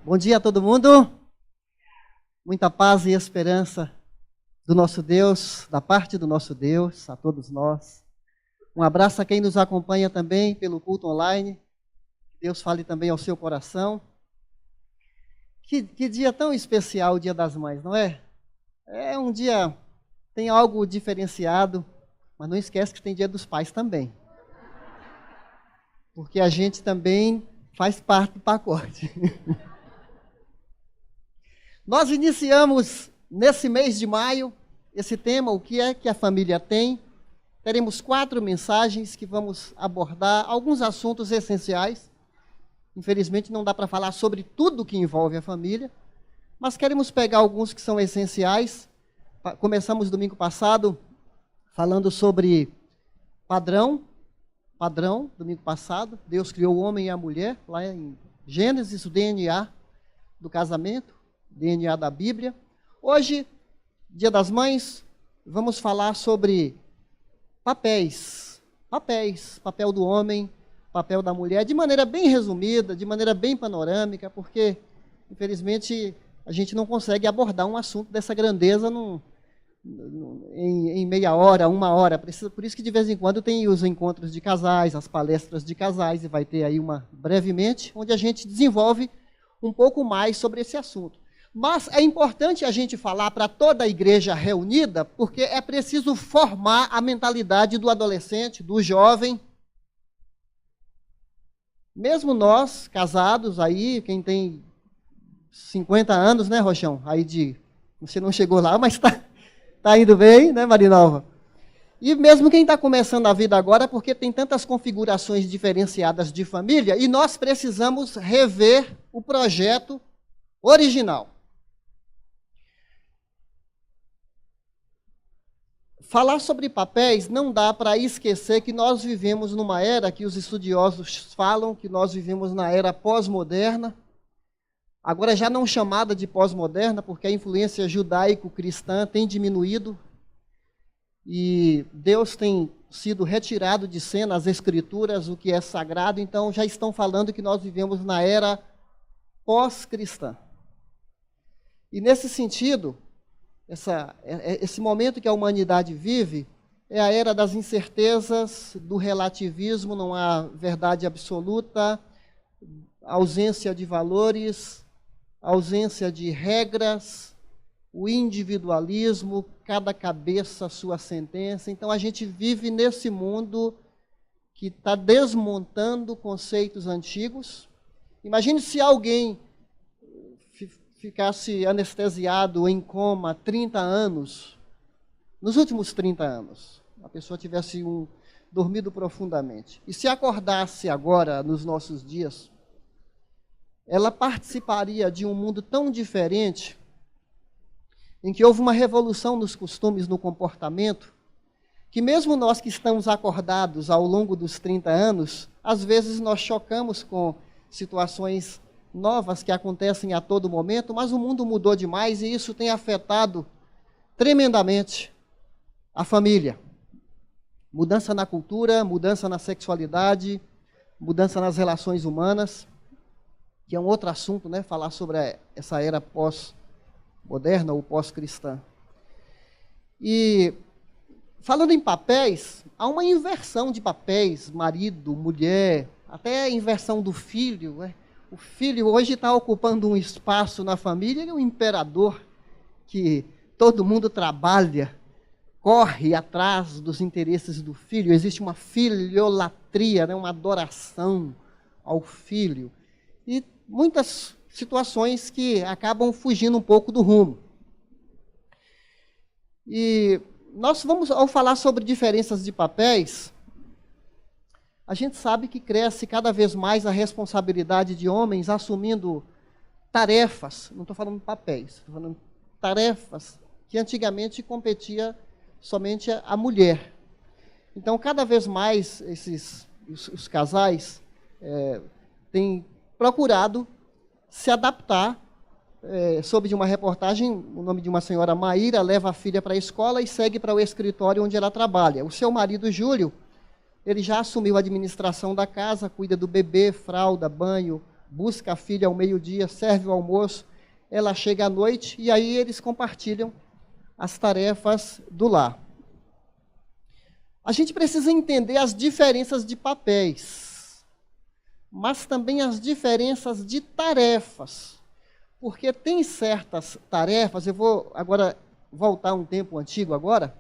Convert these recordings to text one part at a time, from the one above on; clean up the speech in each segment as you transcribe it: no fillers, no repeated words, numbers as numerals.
Bom dia a todo mundo. Muita paz e esperança do nosso Deus, da parte do nosso Deus, a todos nós. Um abraço a quem nos acompanha também pelo culto online. Deus fale também ao seu coração. Que dia tão especial o Dia das Mães, não é? É um dia, tem algo diferenciado, mas não esquece que tem Dia dos Pais também. Porque a gente também faz parte do pacote. Nós iniciamos nesse mês de maio esse tema, o que é que a família tem. Teremos 4 mensagens que vamos abordar alguns assuntos essenciais. Infelizmente não dá para falar sobre tudo que envolve a família, mas queremos pegar alguns que são essenciais. Começamos domingo passado falando sobre padrão, domingo passado. Deus criou o homem e a mulher, lá em Gênesis, o DNA do casamento, DNA da Bíblia. Hoje, Dia das Mães, vamos falar sobre papéis, papel do homem, papel da mulher, de maneira bem resumida, de maneira bem panorâmica, porque, infelizmente, a gente não consegue abordar um assunto dessa grandeza em meia hora, 1 hora. Por isso que, de vez em quando, tem os encontros de casais, as palestras de casais, e vai ter aí uma brevemente, onde a gente desenvolve um pouco mais sobre esse assunto. Mas é importante a gente falar para toda a igreja reunida, porque é preciso formar a mentalidade do adolescente, do jovem. Mesmo nós, casados aí, quem tem 50 anos, né, Rochão? Você não chegou lá, mas tá indo bem, né, Marinalva? E mesmo quem está começando a vida agora, porque tem tantas configurações diferenciadas de família, e nós precisamos rever o projeto original. Falar sobre papéis não dá para esquecer que nós vivemos numa era que os estudiosos falam que nós vivemos na era pós-moderna, agora já não chamada de pós-moderna, porque a influência judaico-cristã tem diminuído e Deus tem sido retirado de cena as escrituras, o que é sagrado, então já estão falando que nós vivemos na era pós-cristã. E nesse sentido, esse momento que a humanidade vive é a era das incertezas, do relativismo, não há verdade absoluta, ausência de valores, ausência de regras, o individualismo, cada cabeça a sua sentença. Então a gente vive nesse mundo que está desmontando conceitos antigos. Imagine se alguém ficasse anestesiado em coma 30 anos, nos últimos 30 anos, a pessoa tivesse dormido profundamente, e se acordasse agora, nos nossos dias, ela participaria de um mundo tão diferente, em que houve uma revolução nos costumes, no comportamento, que mesmo nós que estamos acordados ao longo dos 30 anos, às vezes nós chocamos com situações novas que acontecem a todo momento, mas o mundo mudou demais e isso tem afetado tremendamente a família. Mudança na cultura, mudança na sexualidade, mudança nas relações humanas, que é um outro assunto, né? Falar sobre essa era pós-moderna ou pós-cristã. E falando em papéis, há uma inversão de papéis, marido, mulher, até a inversão do filho, né? O filho hoje está ocupando um espaço na família, ele é um imperador que todo mundo trabalha, corre atrás dos interesses do filho. Existe uma filiolatria, né, uma adoração ao filho. E muitas situações que acabam fugindo um pouco do rumo. E nós vamos, ao falar sobre diferenças de papéis, a gente sabe que cresce cada vez mais a responsabilidade de homens assumindo tarefas, não estou falando papéis, estou falando tarefas que antigamente competia somente a mulher. Então, cada vez mais os casais têm procurado se adaptar. Soube de uma reportagem, o nome de uma senhora, Maíra, leva a filha para a escola e segue para o escritório onde ela trabalha. O seu marido, Júlio, ele já assumiu a administração da casa, cuida do bebê, fralda, banho, busca a filha ao meio-dia, serve o almoço, ela chega à noite e aí eles compartilham as tarefas do lar. A gente precisa entender as diferenças de papéis, mas também as diferenças de tarefas, porque tem certas tarefas, eu vou agora voltar um tempo antigo agora,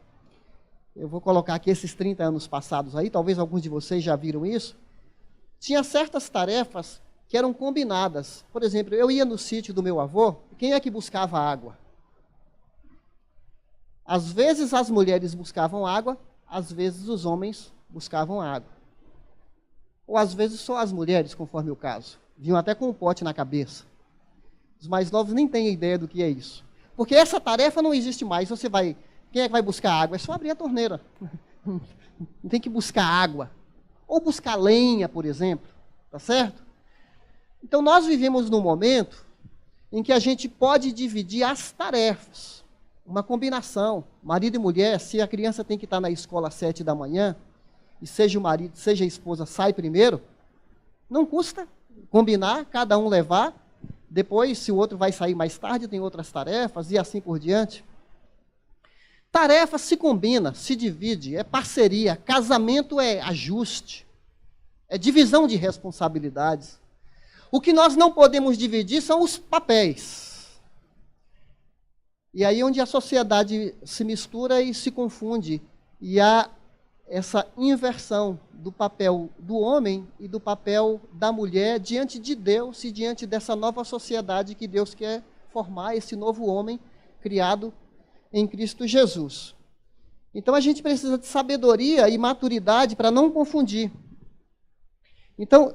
eu vou colocar aqui esses 30 anos passados aí, talvez alguns de vocês já viram isso, tinha certas tarefas que eram combinadas. Por exemplo, eu ia no sítio do meu avô, quem é que buscava água? Às vezes as mulheres buscavam água, às vezes os homens buscavam água. Ou às vezes só as mulheres, conforme o caso. Vinham até com um pote na cabeça. Os mais novos nem têm ideia do que é isso. Porque essa tarefa não existe mais. Quem é que vai buscar água? É só abrir a torneira. Não tem que buscar água. Ou buscar lenha, por exemplo. Tá certo? Então nós vivemos num momento em que a gente pode dividir as tarefas. Uma combinação, marido e mulher, se a criança tem que estar na escola às 7 da manhã, e seja o marido, seja a esposa, sai primeiro, não custa combinar, cada um levar, depois, se o outro vai sair mais tarde, tem outras tarefas, e assim por diante. Tarefa se combina, se divide, é parceria, casamento é ajuste, é divisão de responsabilidades. O que nós não podemos dividir são os papéis. E aí onde a sociedade se mistura e se confunde, e há essa inversão do papel do homem e do papel da mulher diante de Deus e diante dessa nova sociedade que Deus quer formar, esse novo homem criado em Cristo Jesus. Então a gente precisa de sabedoria e maturidade para não confundir. Então,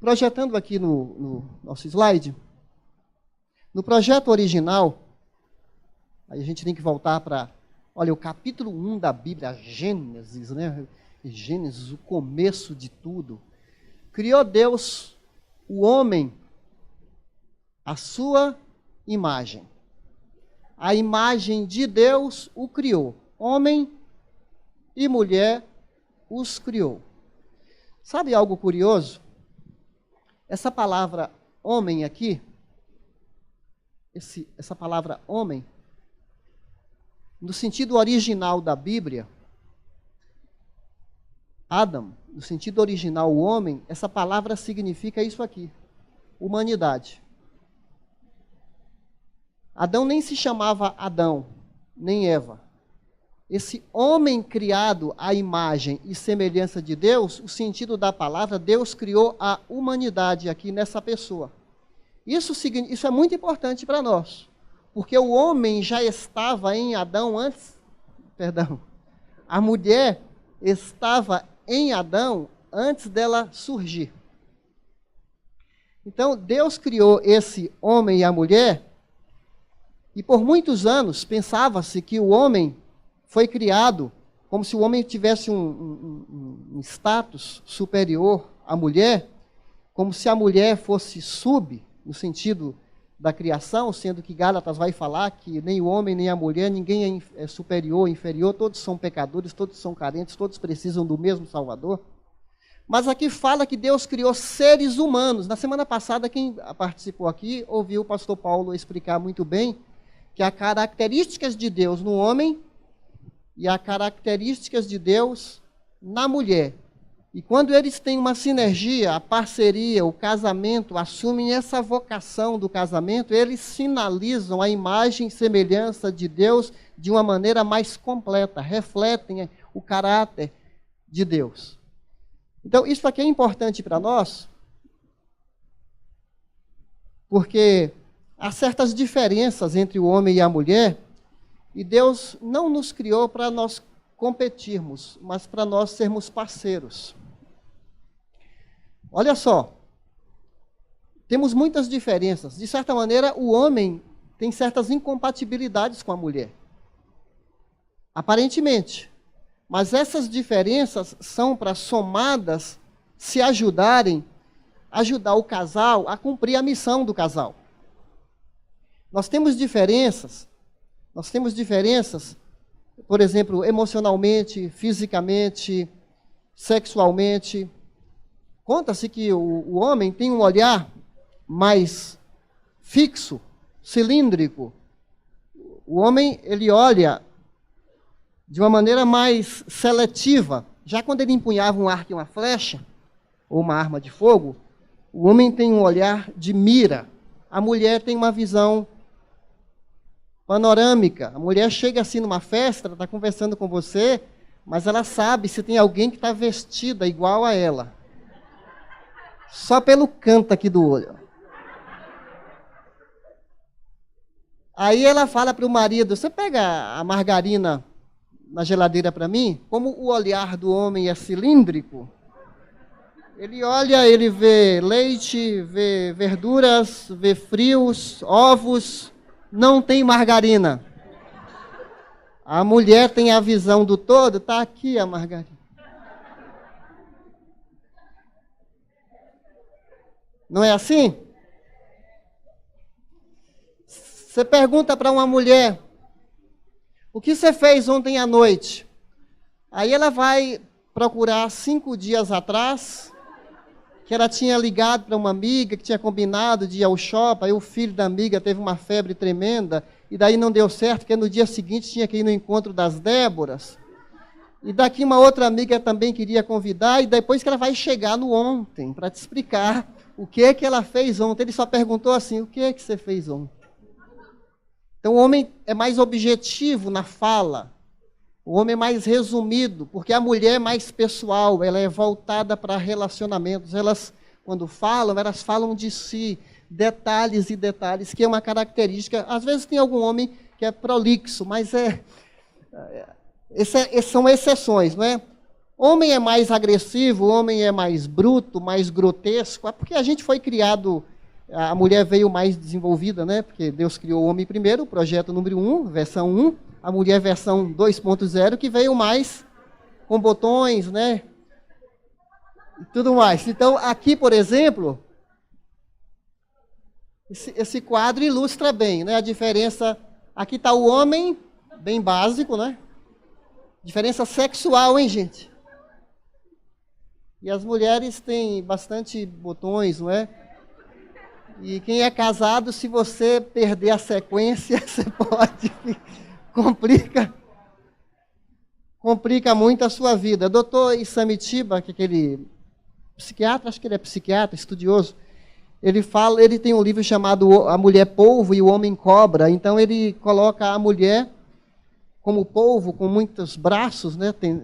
projetando aqui no nosso slide, no projeto original, aí a gente tem que voltar para, olha, o capítulo 1 da Bíblia, Gênesis, né? Gênesis, o começo de tudo. Criou Deus, o homem, a sua imagem. A imagem de Deus o criou. Homem e mulher os criou. Sabe algo curioso? Essa palavra homem aqui, essa palavra homem, no sentido original da Bíblia, Adam, no sentido original, o homem, essa palavra significa isso aqui, humanidade. Adão nem se chamava Adão, nem Eva. Esse homem criado à imagem e semelhança de Deus, o sentido da palavra, Deus criou a humanidade aqui nessa pessoa. Isso é muito importante para nós, porque o homem já estava em Adão antes, a mulher estava em Adão antes dela surgir. Então, Deus criou esse homem e a mulher, e por muitos anos pensava-se que o homem foi criado como se o homem tivesse um status superior à mulher, como se a mulher fosse no sentido da criação, sendo que Gálatas vai falar que nem o homem nem a mulher, ninguém é superior ou inferior, todos são pecadores, todos são carentes, todos precisam do mesmo Salvador. Mas aqui fala que Deus criou seres humanos. Na semana passada, quem participou aqui, ouviu o pastor Paulo explicar muito bem que há características de Deus no homem e há características de Deus na mulher. E quando eles têm uma sinergia, a parceria, o casamento, assumem essa vocação do casamento, eles sinalizam a imagem e semelhança de Deus de uma maneira mais completa, refletem o caráter de Deus. Então, isso aqui é importante para nós, porque há certas diferenças entre o homem e a mulher, e Deus não nos criou para nós competirmos, mas para nós sermos parceiros. Olha só, temos muitas diferenças. De certa maneira, o homem tem certas incompatibilidades com a mulher. Aparentemente. Mas essas diferenças são para somadas se ajudarem, ajudar o casal a cumprir a missão do casal. Nós temos diferenças, por exemplo, emocionalmente, fisicamente, sexualmente. Conta-se que o homem tem um olhar mais fixo, cilíndrico. O homem, ele olha de uma maneira mais seletiva. Já quando ele empunhava um arco e uma flecha, ou uma arma de fogo, o homem tem um olhar de mira. A mulher tem uma visão panorâmica. A mulher chega assim numa festa, ela está conversando com você, mas ela sabe se tem alguém que está vestida igual a ela. Só pelo canto aqui do olho. Aí ela fala para o marido, você pega a margarina na geladeira para mim? Como o olhar do homem é cilíndrico, ele olha, ele vê leite, vê verduras, vê frios, ovos, não tem margarina. A mulher tem a visão do todo, está aqui a margarina. Não é assim? Você pergunta para uma mulher, o que você fez ontem à noite? Aí ela vai procurar 5 dias atrás, que ela tinha ligado para uma amiga, que tinha combinado de ir ao shopping, aí o filho da amiga teve uma febre tremenda, e daí não deu certo, porque no dia seguinte tinha que ir no encontro das Déboras. E daqui uma outra amiga também queria convidar, e depois que ela vai chegar no ontem, para te explicar o que ela fez ontem. Ele só perguntou assim, o que você fez ontem? Então o homem é mais objetivo na fala, o homem é mais resumido, porque a mulher é mais pessoal, ela é voltada para relacionamentos. Elas, quando falam, elas falam de si, detalhes e detalhes, que é uma característica. Às vezes tem algum homem que é prolixo, mas são exceções, não é? Homem é mais agressivo, homem é mais bruto, mais grotesco, é porque a gente foi criado, a mulher veio mais desenvolvida, né? Porque Deus criou o homem primeiro, o projeto número 1, versão 1, a mulher versão 2.0, que veio mais com botões, né? E tudo mais. Então, aqui, por exemplo, esse quadro ilustra bem, né? A diferença, aqui está o homem, bem básico, né? Diferença sexual, hein, gente? E as mulheres têm bastante botões, não é? E quem é casado, se você perder a sequência, você pode... complica muito a sua vida. Dr. Isamitiba, que é aquele psiquiatra, acho que ele é psiquiatra, estudioso, ele tem um livro chamado A Mulher Polvo e o Homem Cobra. Então ele coloca a mulher como polvo, com muitos braços, né? Tem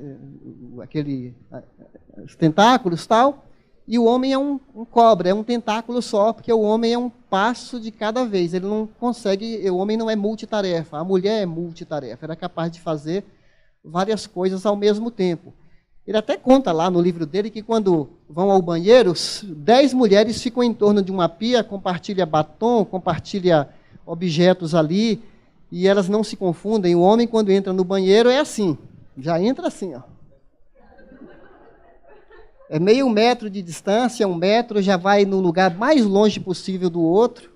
os tentáculos e tal, e o homem é um cobra, é um tentáculo só, porque o homem é um passo de cada vez, ele não consegue, o homem não é multitarefa, a mulher é multitarefa, ela é capaz de fazer várias coisas ao mesmo tempo. Ele até conta lá no livro dele que quando vão ao banheiro, 10 mulheres ficam em torno de uma pia, compartilha batom, compartilha objetos ali, e elas não se confundem. O homem, quando entra no banheiro, é assim, já entra assim, ó. É meio metro de distância, 1 metro, já vai no lugar mais longe possível do outro.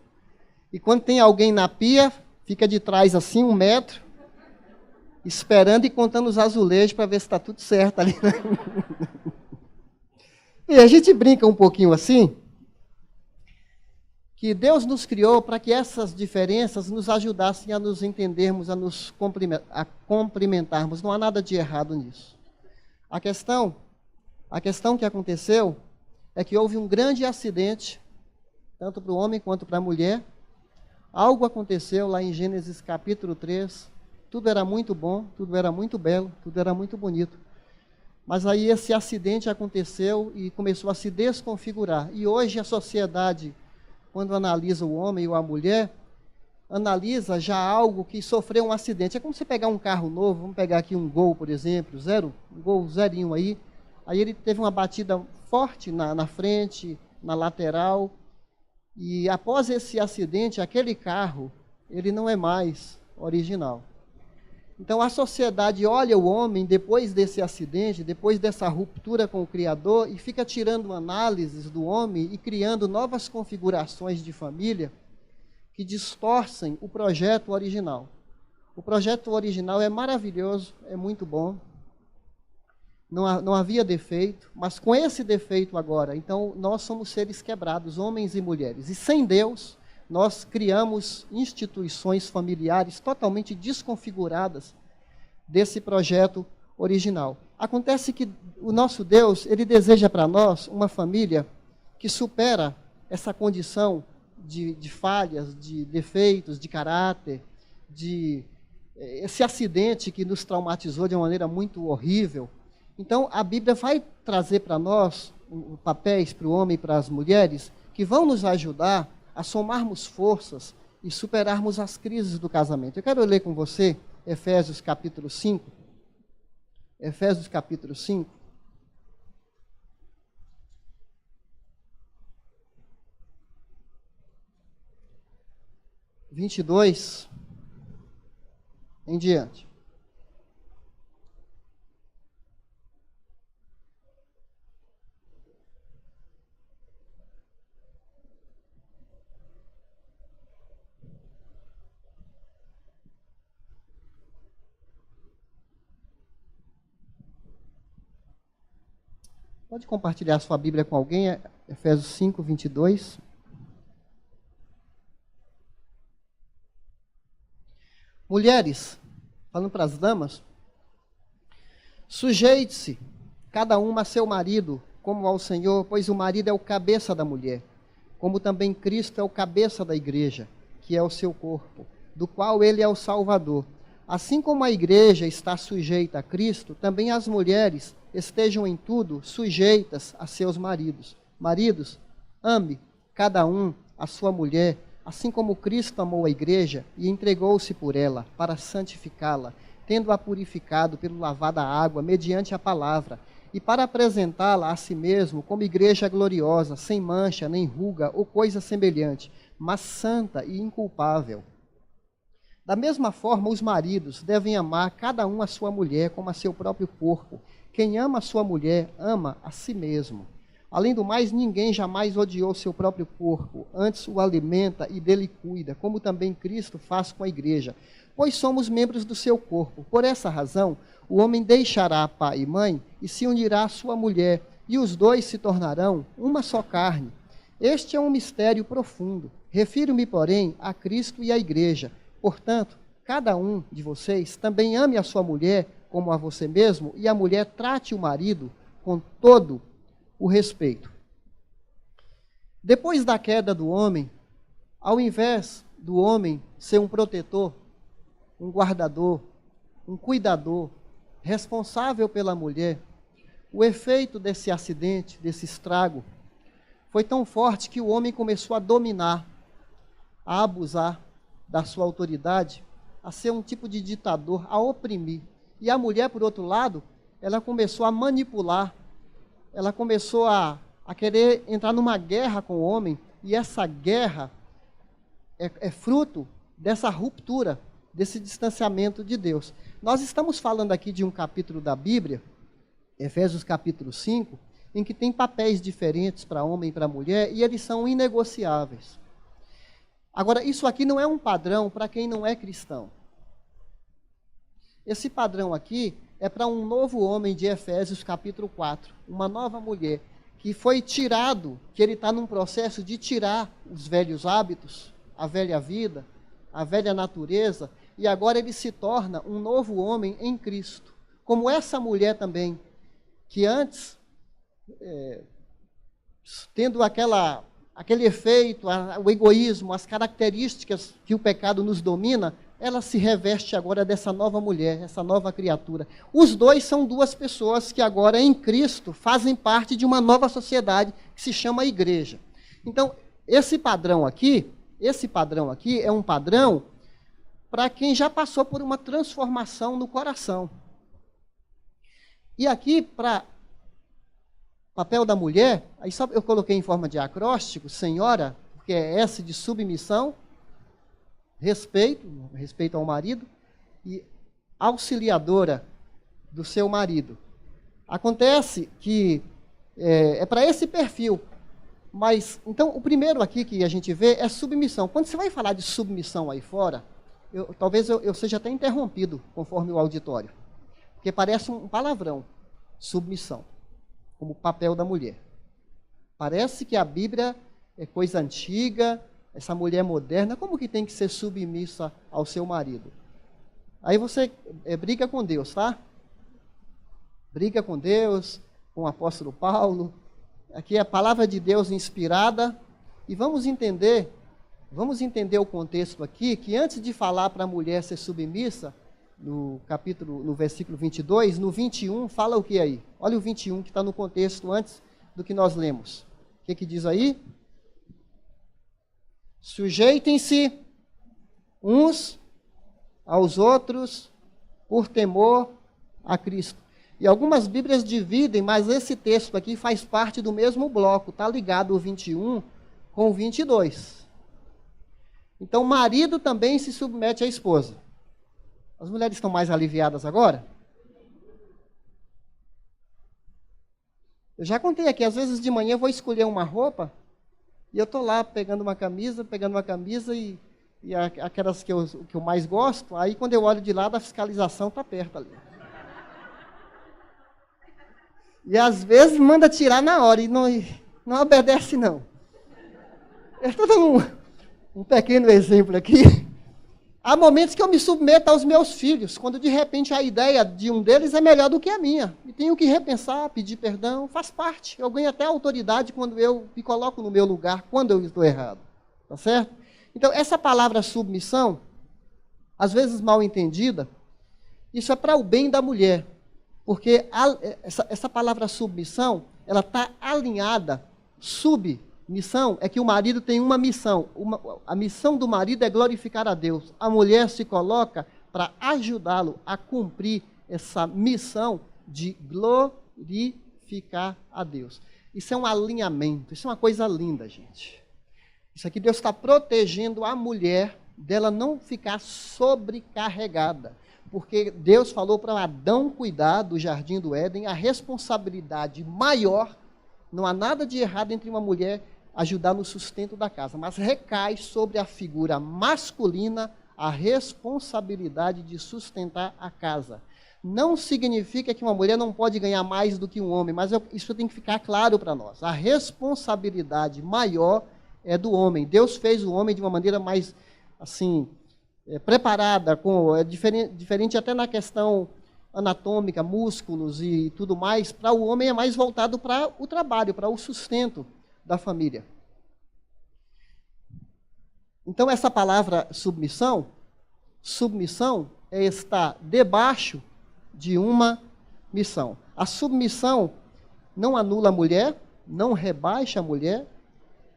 E quando tem alguém na pia, fica de trás assim, 1 metro, esperando e contando os azulejos para ver se está tudo certo ali. E a gente brinca um pouquinho assim, que Deus nos criou para que essas diferenças nos ajudassem a nos entendermos, a nos cumprimentarmos. Não há nada de errado nisso. A questão que aconteceu é que houve um grande acidente, tanto para o homem quanto para a mulher. Algo aconteceu lá em Gênesis capítulo 3, tudo era muito bom, tudo era muito belo, tudo era muito bonito. Mas aí esse acidente aconteceu e começou a se desconfigurar. E hoje a sociedade, quando analisa o homem ou a mulher, analisa já algo que sofreu um acidente. É como você pegar um carro novo, vamos pegar aqui um Gol, por exemplo, um Gol zerinho aí. Aí ele teve uma batida forte na frente, na lateral, e após esse acidente, aquele carro, ele não é mais original. Então a sociedade olha o homem depois desse acidente, depois dessa ruptura com o Criador, e fica tirando análises do homem e criando novas configurações de família que distorcem o projeto original. O projeto original é maravilhoso, é muito bom. não havia defeito, mas com esse defeito agora, então nós somos seres quebrados, homens e mulheres. E sem Deus, nós criamos instituições familiares totalmente desconfiguradas desse projeto original. Acontece que o nosso Deus, ele deseja para nós uma família que supera essa condição de falhas, de defeitos, de caráter, de esse acidente que nos traumatizou de uma maneira muito horrível. Então, a Bíblia vai trazer para nós papéis para o homem e para as mulheres que vão nos ajudar a somarmos forças e superarmos as crises do casamento. Eu quero ler com você Efésios capítulo 5. Efésios capítulo 5. (22) em diante. Pode compartilhar sua Bíblia com alguém, Efésios 5, 22. Mulheres, falando para as damas, sujeite-se, cada uma a seu marido, como ao Senhor, pois o marido é o cabeça da mulher, como também Cristo é o cabeça da igreja, que é o seu corpo, do qual ele é o Salvador. Assim como a igreja está sujeita a Cristo, também as mulheres estejam em tudo sujeitas a seus maridos. Maridos, ame cada um a sua mulher, assim como Cristo amou a igreja e entregou-se por ela, para santificá-la, tendo-a purificado pelo lavar da água, mediante a palavra, e para apresentá-la a si mesmo como igreja gloriosa, sem mancha, nem ruga, ou coisa semelhante, mas santa e inculpável. Da mesma forma, os maridos devem amar cada um a sua mulher como a seu próprio corpo. Quem ama a sua mulher, ama a si mesmo. Além do mais, ninguém jamais odiou seu próprio corpo, antes o alimenta e dele cuida, como também Cristo faz com a igreja, pois somos membros do seu corpo. Por essa razão, o homem deixará pai e mãe e se unirá à sua mulher, e os dois se tornarão uma só carne. Este é um mistério profundo. Refiro-me, porém, a Cristo e à igreja. Portanto, cada um de vocês também ame a sua mulher como a você mesmo, e a mulher trate o marido com todo o respeito. Depois da queda do homem, ao invés do homem ser um protetor, um guardador, um cuidador, responsável pela mulher, o efeito desse acidente, desse estrago, foi tão forte que o homem começou a dominar, a abusar da sua autoridade, a ser um tipo de ditador, a oprimir. E a mulher, por outro lado, ela começou a manipular, ela começou a querer entrar numa guerra com o homem, e essa guerra é fruto dessa ruptura, desse distanciamento de Deus. Nós estamos falando aqui de um capítulo da Bíblia, Efésios capítulo 5, em que tem papéis diferentes para homem e para mulher, e eles são inegociáveis. Agora, isso aqui não é um padrão para quem não é cristão. Esse padrão aqui é para um novo homem de Efésios capítulo 4, uma nova mulher, que foi tirado, que ele está num processo de tirar os velhos hábitos, a velha vida, a velha natureza, e agora ele se torna um novo homem em Cristo. Como essa mulher também, que antes, tendo aquele efeito, o egoísmo, as características que o pecado nos domina, ela se reveste agora dessa nova mulher, essa nova criatura. Os dois são duas pessoas que agora em Cristo fazem parte de uma nova sociedade que se chama igreja. Então, esse padrão aqui é um padrão para quem já passou por uma transformação no coração. E aqui, para papel da mulher, aí só eu coloquei em forma de acróstico, senhora, porque é S de submissão, respeito ao marido, e auxiliadora do seu marido. Acontece que é para esse perfil, mas, então, o primeiro aqui que a gente vê é submissão. Quando você vai falar de submissão aí fora, talvez eu seja até interrompido, conforme o auditório, porque parece um palavrão. submissão, como papel da mulher. Parece que a Bíblia é coisa antiga, essa mulher moderna, como que tem que ser submissa ao seu marido? Aí você briga com Deus, tá? Briga com Deus, com o apóstolo Paulo. Aqui é a palavra de Deus inspirada. E vamos entender o contexto aqui, que antes de falar para a mulher ser submissa, no versículo 22, no 21, fala o que aí? Olha o 21 que está no contexto antes do que nós lemos. O que diz aí? Sujeitem-se uns aos outros por temor a Cristo. E algumas Bíblias dividem, mas esse texto aqui faz parte do mesmo bloco, está ligado o 21 com o 22. Então, o marido também se submete à esposa. As mulheres estão mais aliviadas agora? Eu já contei aqui, às vezes de manhã eu vou escolher uma roupa e eu estou lá pegando uma camisa e aquelas que eu mais gosto, aí quando eu olho de lado a fiscalização está perto ali. E às vezes manda tirar na hora e não obedece não. Eu estou dando um pequeno exemplo aqui. Há momentos que eu me submeto aos meus filhos, quando de repente a ideia de um deles é melhor do que a minha. E tenho que repensar, pedir perdão, faz parte. Eu ganho até autoridade quando eu me coloco no meu lugar, quando eu estou errado. Tá certo? Então, essa palavra submissão, às vezes mal entendida, isso é para o bem da mulher. Porque essa palavra submissão, ela está alinhada. Submissão é que o marido tem uma missão. A missão do marido é glorificar a Deus. A mulher se coloca para ajudá-lo a cumprir essa missão de glorificar a Deus. Isso é um alinhamento, isso é uma coisa linda, gente. Isso aqui Deus está protegendo a mulher dela não ficar sobrecarregada. Porque Deus falou para Adão cuidar do jardim do Éden, a responsabilidade maior, não há nada de errado entre uma mulher ajudar no sustento da casa, mas recai sobre a figura masculina a responsabilidade de sustentar a casa. Não significa que uma mulher não pode ganhar mais do que um homem, mas isso tem que ficar claro para nós. A responsabilidade maior é do homem. Deus fez o homem de uma maneira mais, assim, preparada, diferente até na questão anatômica, músculos e tudo mais. Para o homem é mais voltado para o trabalho, para o sustento da família. Então, essa palavra submissão é estar debaixo de uma missão. A submissão não anula a mulher, não rebaixa a mulher,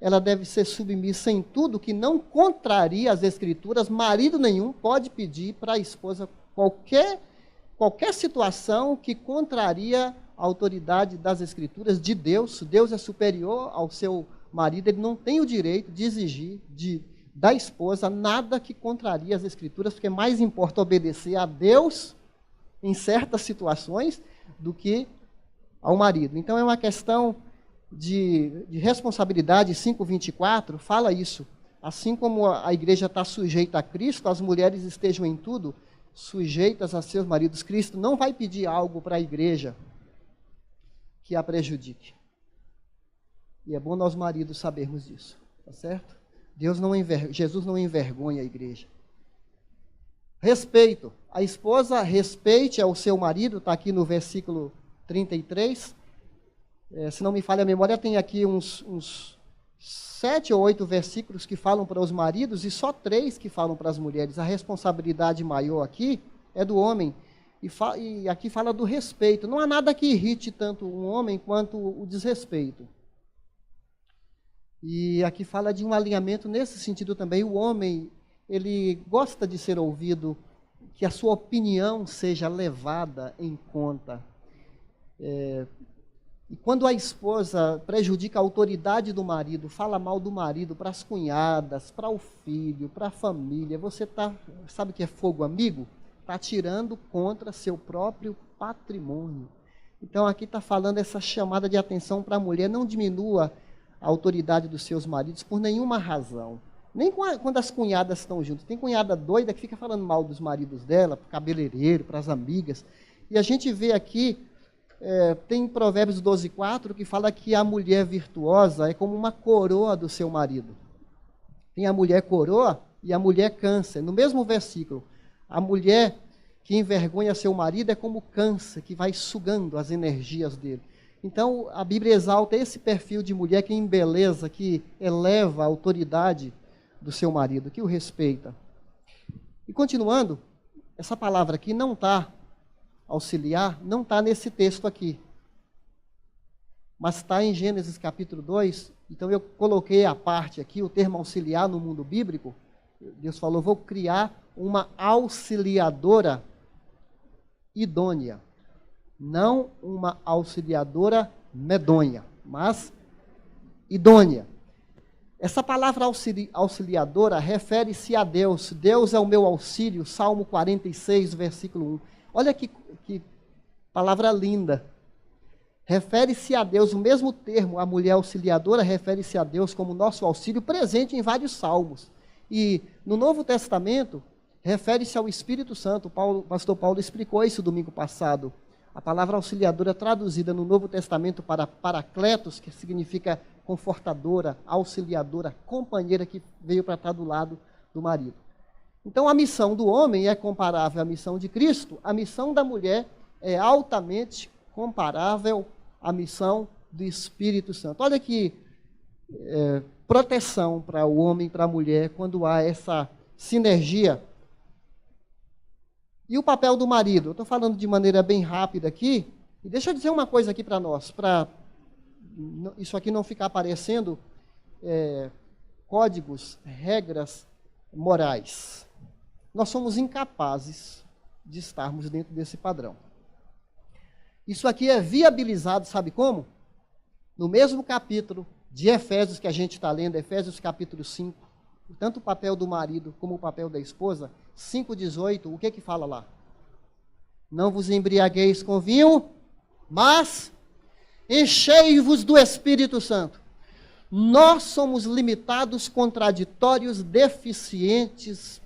ela deve ser submissa em tudo que não contraria as Escrituras. Marido nenhum pode pedir para a esposa qualquer situação que contraria a autoridade das Escrituras de Deus. Deus é superior ao seu marido, ele não tem o direito de exigir da esposa nada que contraria as Escrituras, porque mais importa obedecer a Deus em certas situações do que ao marido. Então é uma questão de responsabilidade. 5:24 fala isso. Assim como a igreja está sujeita a Cristo, as mulheres estejam em tudo sujeitas a seus maridos. Cristo não vai pedir algo para a igreja que a prejudique. E é bom nós maridos sabermos disso, tá certo? Jesus não envergonha a igreja. Respeito. A esposa respeite ao seu marido, está aqui no versículo 33. Se não me falha a memória, tem aqui uns 7 ou 8 versículos que falam para os maridos e só 3 que falam para as mulheres. A responsabilidade maior aqui é do homem. E aqui fala do respeito. Não há nada que irrite tanto um homem quanto o desrespeito. E aqui fala de um alinhamento nesse sentido também. O homem, ele gosta de ser ouvido, que a sua opinião seja levada em conta. E quando a esposa prejudica a autoridade do marido, fala mal do marido para as cunhadas, para o filho, para a família, você sabe o que é fogo amigo? Está atirando contra seu próprio patrimônio. Então aqui está falando essa chamada de atenção para a mulher. Não diminua a autoridade dos seus maridos por nenhuma razão. Nem quando as cunhadas estão juntas. Tem cunhada doida que fica falando mal dos maridos dela, para o cabeleireiro, para as amigas. E a gente vê aqui tem Provérbios 12:4 que fala que a mulher virtuosa é como uma coroa do seu marido. Tem a mulher coroa e a mulher câncer. No mesmo versículo, a mulher que envergonha seu marido é como câncer, que vai sugando as energias dele. Então, a Bíblia exalta esse perfil de mulher que embeleza, que eleva a autoridade do seu marido, que o respeita. E continuando, essa palavra aqui não está, auxiliar, não está nesse texto aqui. Mas está em Gênesis capítulo 2, então eu coloquei a parte aqui, o termo auxiliar no mundo bíblico. Deus falou, vou criar uma auxiliadora idônea. Não uma auxiliadora medonha, mas idônea. Essa palavra auxiliadora refere-se a Deus. Deus é o meu auxílio, Salmo 46, versículo 1. Olha que palavra linda. Refere-se a Deus, o mesmo termo, a mulher auxiliadora, refere-se a Deus como nosso auxílio, presente em vários salmos. E no Novo Testamento, refere-se ao Espírito Santo. O pastor Paulo explicou isso domingo passado. A palavra auxiliadora traduzida no Novo Testamento para paracletos, que significa confortadora, auxiliadora, companheira que veio para estar do lado do marido. Então a missão do homem é comparável à missão de Cristo, a missão da mulher é altamente comparável à missão do Espírito Santo. Olha que proteção para o homem e para a mulher quando há essa sinergia. E o papel do marido? Eu estou falando de maneira bem rápida aqui, e deixa eu dizer uma coisa aqui para nós, para isso aqui não ficar parecendo códigos, regras morais. Nós somos incapazes de estarmos dentro desse padrão. Isso aqui é viabilizado, sabe como? No mesmo capítulo de Efésios que a gente está lendo, Efésios capítulo 5, tanto o papel do marido como o papel da esposa, 5,18, o que fala lá? Não vos embriagueis com vinho, mas enchei-vos do Espírito Santo. Nós somos limitados, contraditórios, deficientes.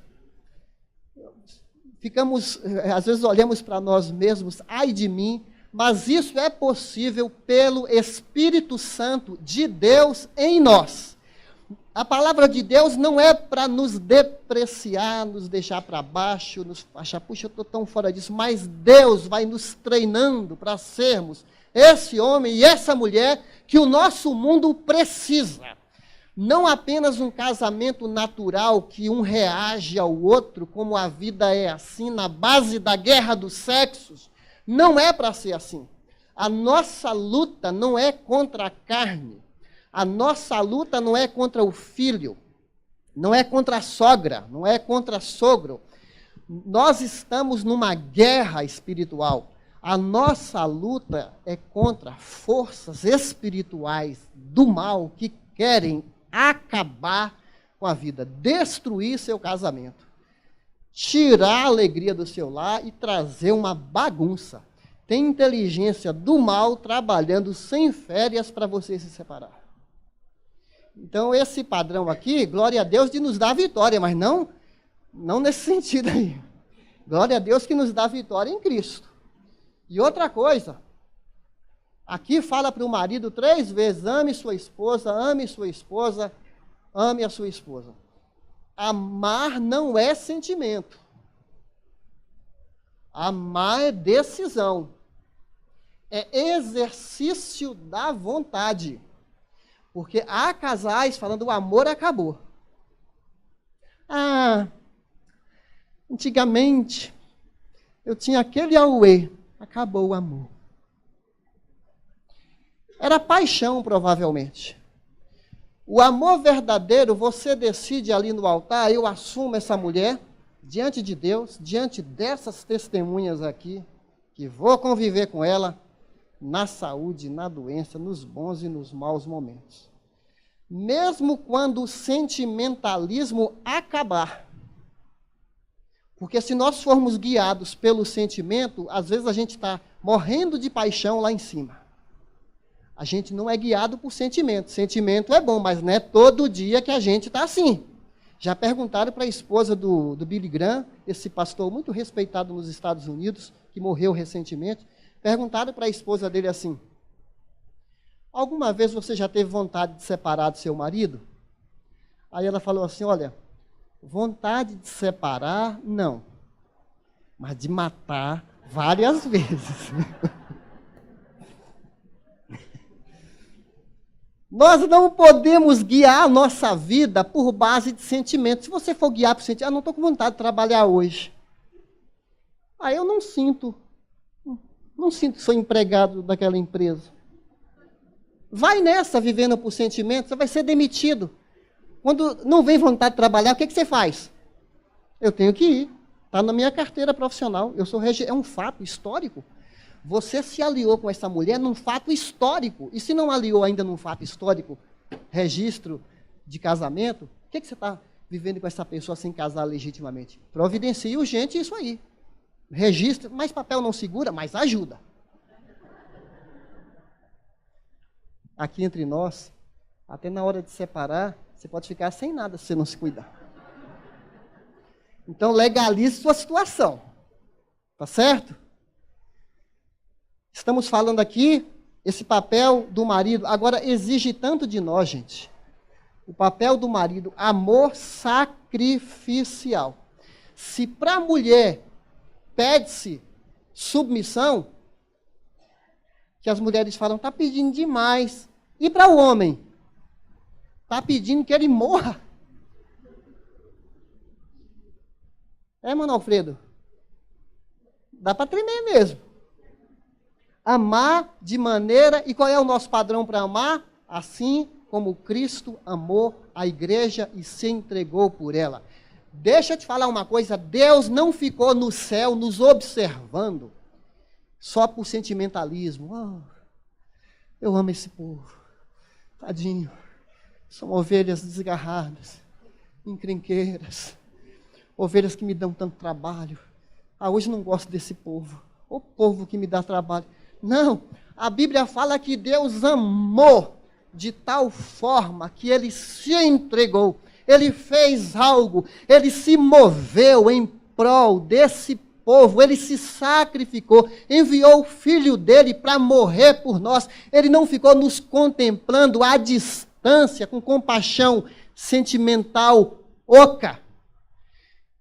Às vezes olhamos para nós mesmos, ai de mim, mas isso é possível pelo Espírito Santo de Deus em nós. A palavra de Deus não é para nos depreciar, nos deixar para baixo, nos achar, puxa, eu estou tão fora disso, mas Deus vai nos treinando para sermos esse homem e essa mulher que o nosso mundo precisa. Não apenas um casamento natural que um reage ao outro, como a vida é assim, na base da guerra dos sexos. Não é para ser assim. A nossa luta não é contra a carne. A nossa luta não é contra o filho. Não é contra a sogra. Não é contra sogro. Nós estamos numa guerra espiritual. A nossa luta é contra forças espirituais do mal que querem acabar com a vida, destruir seu casamento, tirar a alegria do seu lar e trazer uma bagunça. Tem inteligência do mal trabalhando sem férias para você se separar. Então esse padrão aqui, glória a Deus de nos dar vitória, mas não nesse sentido aí. Glória a Deus que nos dá vitória em Cristo. E outra coisa, aqui fala para o marido 3 vezes, ame sua esposa, ame a sua esposa. Amar não é sentimento. Amar é decisão. É exercício da vontade. Porque há casais falando o amor acabou. Antigamente, eu tinha aquele auê, acabou o amor. Era paixão, provavelmente. O amor verdadeiro, você decide ali no altar, eu assumo essa mulher, diante de Deus, diante dessas testemunhas aqui, que vou conviver com ela, na saúde, na doença, nos bons e nos maus momentos. Mesmo quando o sentimentalismo acabar. Porque se nós formos guiados pelo sentimento, às vezes a gente está morrendo de paixão lá em cima. A gente não é guiado por sentimento. Sentimento é bom, mas não é todo dia que a gente está assim. Já perguntaram para a esposa do Billy Graham, esse pastor muito respeitado nos Estados Unidos, que morreu recentemente, Perguntaram para a esposa dele assim: alguma vez você já teve vontade de separar do seu marido? Aí ela falou assim: olha, vontade de separar, não. Mas de matar, várias vezes. Nós não podemos guiar a nossa vida por base de sentimentos. Se você for guiar por sentimento, não estou com vontade de trabalhar hoje. Aí eu não sinto que sou empregado daquela empresa. Vai nessa, vivendo por sentimentos, você vai ser demitido. Quando não vem vontade de trabalhar, o que você faz? Eu tenho que ir. Está na minha carteira profissional. É um fato histórico. Você se aliou com essa mulher num fato histórico. E se não aliou ainda num fato histórico, registro de casamento, o que você está vivendo com essa pessoa sem casar legitimamente? Providencie urgente isso aí. Registro, mas papel não segura, mas ajuda. Aqui entre nós, até na hora de separar, você pode ficar sem nada se você não se cuidar. Então legalize sua situação. Tá certo? Estamos falando aqui, esse papel do marido, agora exige tanto de nós, gente. O papel do marido, amor sacrificial. Se para a mulher pede-se submissão, que as mulheres falam, está pedindo demais. E para o homem? Está pedindo que ele morra. Mano Alfredo? Dá para tremer mesmo. Amar de maneira... E qual é o nosso padrão para amar? Assim como Cristo amou a igreja e se entregou por ela. Deixa eu te falar uma coisa. Deus não ficou no céu nos observando só por sentimentalismo. Oh, eu amo esse povo. Tadinho. São ovelhas desgarradas, encrenqueiras. Ovelhas que me dão tanto trabalho. Hoje não gosto desse povo. O povo que me dá trabalho. Não, a Bíblia fala que Deus amou de tal forma que Ele se entregou. Ele fez algo, Ele se moveu em prol desse povo, Ele se sacrificou, enviou o Filho dEle para morrer por nós. Ele não ficou nos contemplando à distância, com compaixão sentimental oca.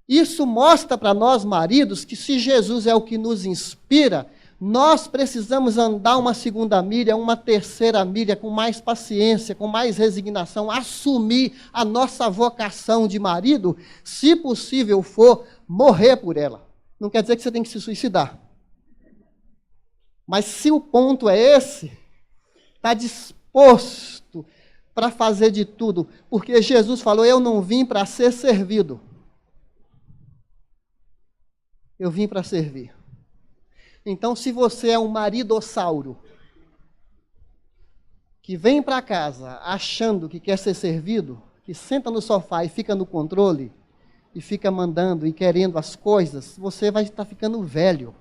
Isso mostra para nós, maridos, que se Jesus é o que nos inspira, nós precisamos andar uma segunda milha, uma terceira milha, com mais paciência, com mais resignação, assumir a nossa vocação de marido, se possível for, morrer por ela. Não quer dizer que você tem que se suicidar. Mas se o ponto é esse, está disposto para fazer de tudo, porque Jesus falou, eu não vim para ser servido. Eu vim para servir. Então, se você é um maridossauro, que vem para casa achando que quer ser servido, que senta no sofá e fica no controle, e fica mandando e querendo as coisas, você vai estar ficando velho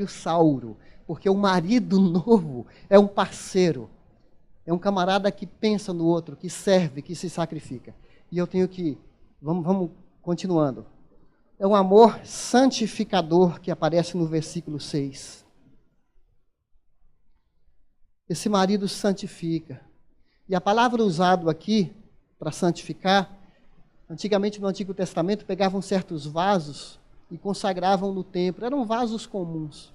sauro, porque o marido novo é um parceiro, é um camarada que pensa no outro, que serve, que se sacrifica. E eu tenho que, vamos continuando. É um amor santificador que aparece no versículo 6. Esse marido santifica. E a palavra usada aqui para santificar, antigamente no Antigo Testamento pegavam certos vasos e consagravam no templo. Eram vasos comuns.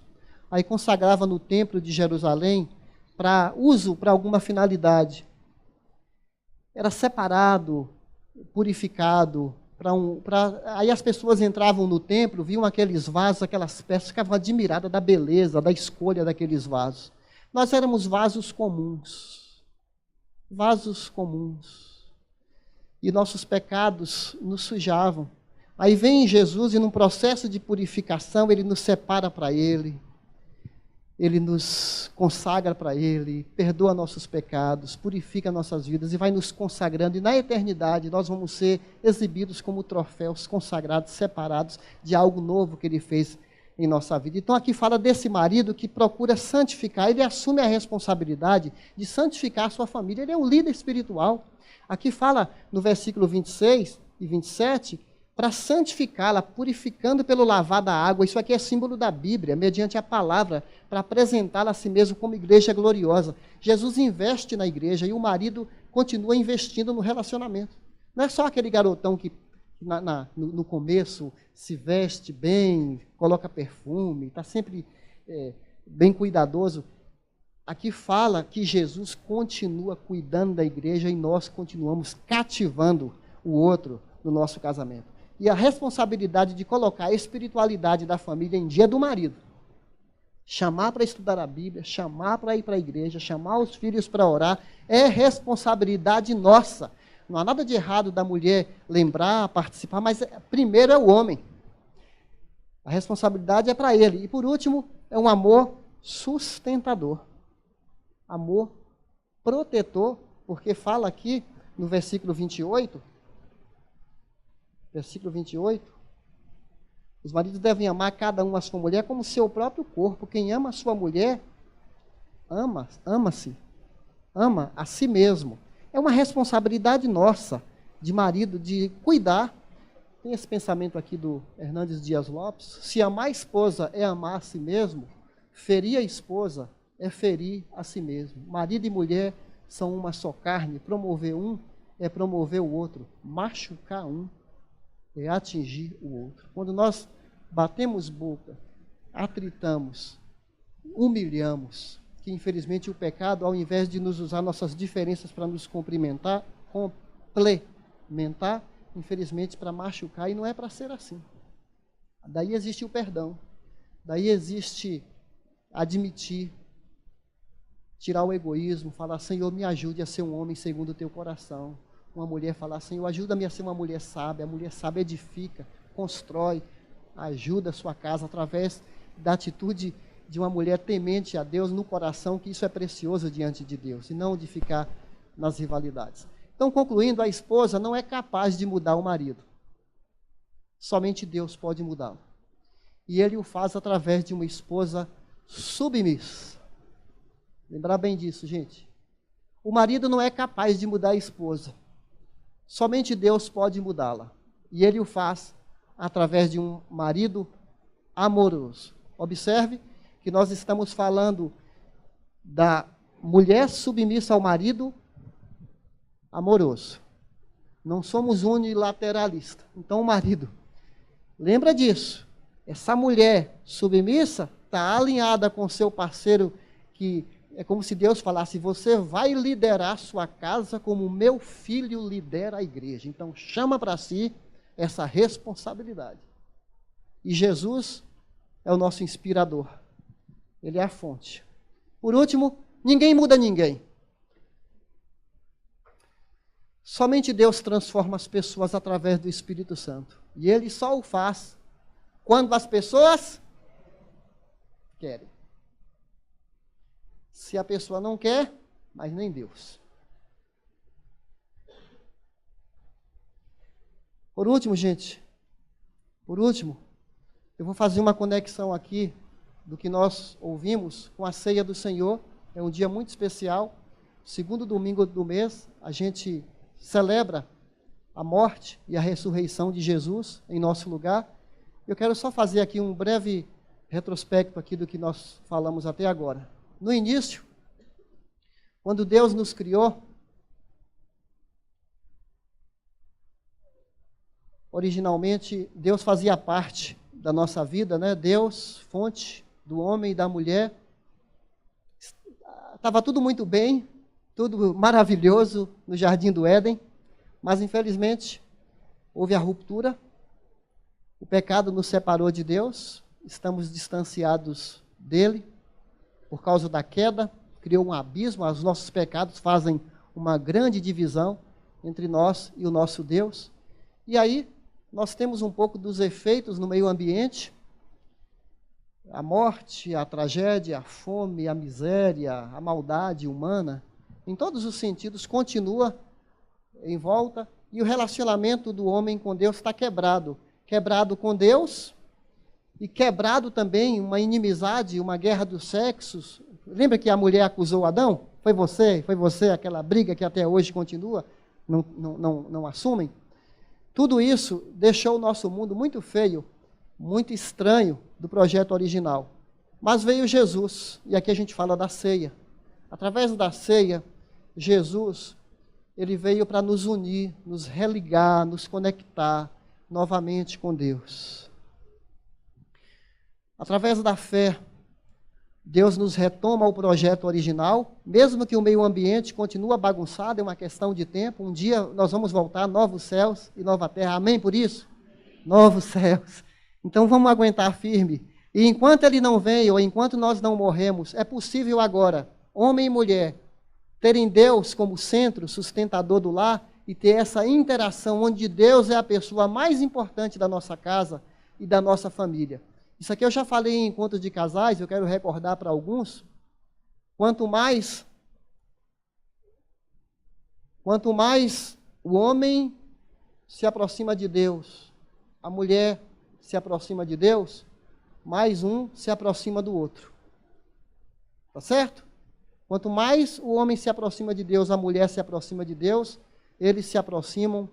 Aí consagrava no templo de Jerusalém para uso, para alguma finalidade. Era separado, purificado. Aí as pessoas entravam no templo, viam aqueles vasos, aquelas peças, ficavam admiradas da beleza, da escolha daqueles vasos. Nós éramos vasos comuns. Vasos comuns. E nossos pecados nos sujavam. Aí vem Jesus e num processo de purificação, Ele nos separa para Ele. Ele nos consagra para Ele, perdoa nossos pecados, purifica nossas vidas e vai nos consagrando. E na eternidade nós vamos ser exibidos como troféus consagrados, separados de algo novo que Ele fez em nossa vida. Então aqui fala desse marido que procura santificar, ele assume a responsabilidade de santificar a sua família, ele é um líder espiritual. Aqui fala no versículo 26 e 27, para santificá-la, purificando pelo lavar da água. Isso aqui é símbolo da Bíblia, mediante a palavra, para apresentá-la a si mesmo como igreja gloriosa. Jesus investe na igreja e o marido continua investindo no relacionamento. Não é só aquele garotão que no começo se veste bem, coloca perfume, está sempre bem cuidadoso. Aqui fala que Jesus continua cuidando da igreja e nós continuamos cativando o outro no nosso casamento. E a responsabilidade de colocar a espiritualidade da família em dia é do marido. Chamar para estudar a Bíblia, chamar para ir para a igreja, chamar os filhos para orar, é responsabilidade nossa. Não há nada de errado da mulher lembrar, participar, mas primeiro é o homem. A responsabilidade é para ele. E por último, é um amor sustentador. Amor protetor, porque fala aqui no versículo 28, os maridos devem amar cada um a sua mulher como seu próprio corpo. Quem ama a sua mulher, ama a si mesmo. É uma responsabilidade nossa, de marido, de cuidar. Tem esse pensamento aqui do Hernandes Dias Lopes: se amar a esposa é amar a si mesmo, ferir a esposa é ferir a si mesmo. Marido e mulher são uma só carne. Promover um é promover o outro. Machucar um é atingir o outro. Quando nós batemos boca, atritamos, humilhamos, que infelizmente o pecado, ao invés de nos usar nossas diferenças para nos complementar, infelizmente para machucar, e não é para ser assim. Daí existe o perdão, daí existe admitir, tirar o egoísmo, falar: Senhor, me ajude a ser um homem segundo o teu coração. Uma mulher falar: Senhor, ajuda-me a ser uma mulher sábia. A mulher sábia edifica, constrói, ajuda a sua casa através da atitude de uma mulher temente a Deus no coração, que isso é precioso diante de Deus, e não de ficar nas rivalidades. Então, concluindo, a esposa não é capaz de mudar o marido. Somente Deus pode mudá-lo. E Ele o faz através de uma esposa submissa. Lembrar bem disso, gente. O marido não é capaz de mudar a esposa. Somente Deus pode mudá-la. E Ele o faz através de um marido amoroso. Observe que nós estamos falando da mulher submissa ao marido amoroso. Não somos unilateralistas. Então, o marido, lembra disso. Essa mulher submissa está alinhada com seu parceiro, que é como se Deus falasse: você vai liderar sua casa como meu filho lidera a igreja. Então, chama para si essa responsabilidade. E Jesus é o nosso inspirador. Ele é a fonte. Por último, ninguém muda ninguém. Somente Deus transforma as pessoas através do Espírito Santo. E Ele só o faz quando as pessoas querem. Se a pessoa não quer, mas nem Deus. Por último, gente, eu vou fazer uma conexão aqui do que nós ouvimos com a ceia do Senhor. É um dia muito especial. Segundo domingo do mês, a gente celebra a morte e a ressurreição de Jesus em nosso lugar. Eu quero só fazer aqui um breve retrospecto aqui do que nós falamos até agora. No início, quando Deus nos criou, originalmente Deus fazia parte da nossa vida, né? Deus, fonte do homem e da mulher. Estava tudo muito bem, tudo maravilhoso no Jardim do Éden, mas infelizmente houve a ruptura, o pecado nos separou de Deus, estamos distanciados dele por causa da queda, criou um abismo, os nossos pecados fazem uma grande divisão entre nós e o nosso Deus. E aí nós temos um pouco dos efeitos no meio ambiente, a morte, a tragédia, a fome, a miséria, a maldade humana, em todos os sentidos, continua em volta, e o relacionamento do homem com Deus está quebrado. Quebrado com Deus, e quebrado também uma inimizade, uma guerra dos sexos. Lembra que a mulher acusou Adão? Foi você, aquela briga que até hoje continua, não assumem? Tudo isso deixou o nosso mundo muito feio, muito estranho do projeto original. Mas veio Jesus, e aqui a gente fala da ceia. Através da ceia, Jesus, ele veio para nos unir, nos religar, nos conectar novamente com Deus. Através da fé, Deus nos retoma ao projeto original, mesmo que o meio ambiente continue bagunçado, é uma questão de tempo. Um dia nós vamos voltar, novos céus e nova terra. Amém por isso? Novos céus. Então vamos aguentar firme. E enquanto ele não vem, ou enquanto nós não morremos, é possível agora, homem e mulher, terem Deus como centro, sustentador do lar, e ter essa interação onde Deus é a pessoa mais importante da nossa casa e da nossa família. Isso aqui eu já falei em encontros de casais, eu quero recordar para alguns. Quanto mais o homem se aproxima de Deus, a mulher se aproxima de Deus, mais um se aproxima do outro. Tá certo? Quanto mais o homem se aproxima de Deus, a mulher se aproxima de Deus, eles se aproximam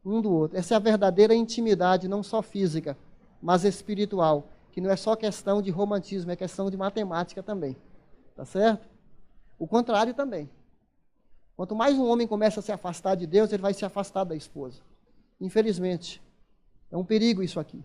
um do outro. Essa é a verdadeira intimidade, não só física, mas espiritual, que não é só questão de romantismo, é questão de matemática também. Tá certo? O contrário também. Quanto mais um homem começa a se afastar de Deus, ele vai se afastar da esposa. Infelizmente, é um perigo isso aqui.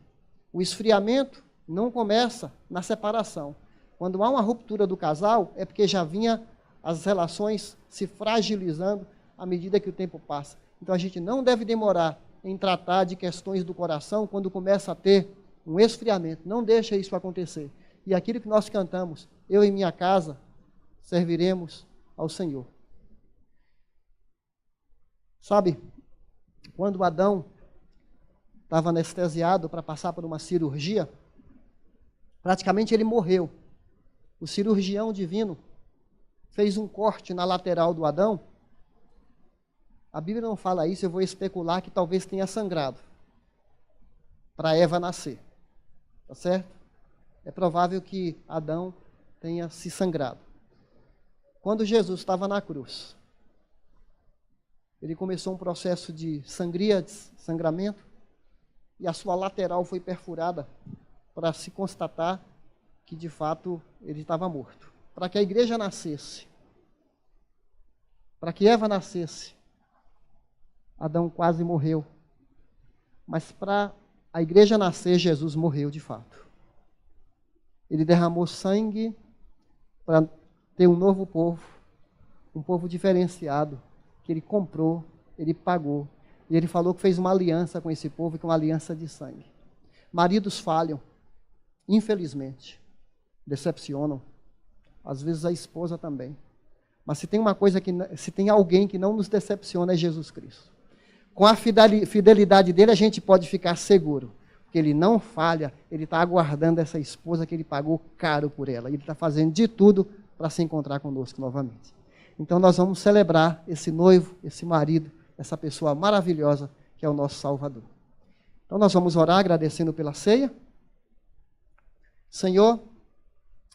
O esfriamento não começa na separação. Quando há uma ruptura do casal, é porque já vinha as relações se fragilizando à medida que o tempo passa. Então a gente não deve demorar em tratar de questões do coração quando começa a ter um esfriamento. Não deixa isso acontecer. E aquilo que nós cantamos, eu e minha casa serviremos ao Senhor. Sabe, quando Adão estava anestesiado para passar por uma cirurgia, praticamente ele morreu. O cirurgião divino fez um corte na lateral do Adão. A Bíblia não fala isso, eu vou especular que talvez tenha sangrado para Eva nascer. Tá certo? É provável que Adão tenha se sangrado. Quando Jesus estava na cruz, ele começou um processo de sangria, de sangramento, e a sua lateral foi perfurada para se constatar que, de fato, ele estava morto. Para que a igreja nascesse, para que Eva nascesse, Adão quase morreu. Mas para a igreja nascer, Jesus morreu de fato. Ele derramou sangue para ter um novo povo, um povo diferenciado, que ele comprou, ele pagou. E ele falou que fez uma aliança com esse povo, que é uma aliança de sangue. Maridos falham, infelizmente, decepcionam. Às vezes a esposa também. Mas se tem uma coisa se tem alguém que não nos decepciona, é Jesus Cristo. Com a fidelidade dele, a gente pode ficar seguro. Porque ele não falha, ele está aguardando essa esposa que ele pagou caro por ela. E ele está fazendo de tudo para se encontrar conosco novamente. Então nós vamos celebrar esse noivo, esse marido, essa pessoa maravilhosa que é o nosso Salvador. Então nós vamos orar agradecendo pela ceia. Senhor,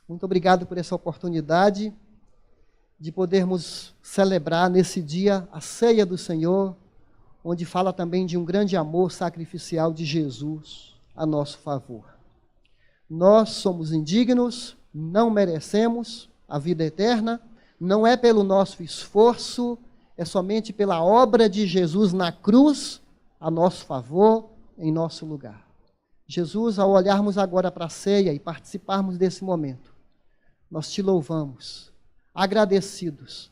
muito obrigado por essa oportunidade de podermos celebrar nesse dia a ceia do Senhor, onde fala também de um grande amor sacrificial de Jesus a nosso favor. Nós somos indignos, não merecemos a vida eterna, não é pelo nosso esforço, é somente pela obra de Jesus na cruz, a nosso favor, em nosso lugar. Jesus, ao olharmos agora para a ceia e participarmos desse momento, nós te louvamos, agradecidos,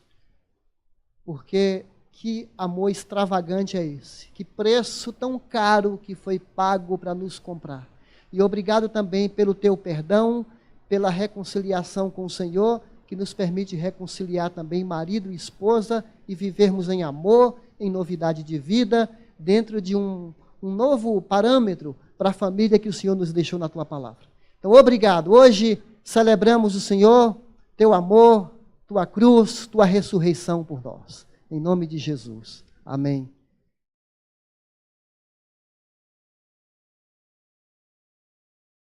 porque que amor extravagante é esse, que preço tão caro que foi pago para nos comprar. E obrigado também pelo teu perdão, pela reconciliação com o Senhor, que nos permite reconciliar também marido e esposa e vivermos em amor, em novidade de vida, dentro de um novo parâmetro para a família que o Senhor nos deixou na tua palavra. Então, obrigado. Hoje celebramos o Senhor, teu amor, tua cruz, tua ressurreição por nós. Em nome de Jesus. Amém.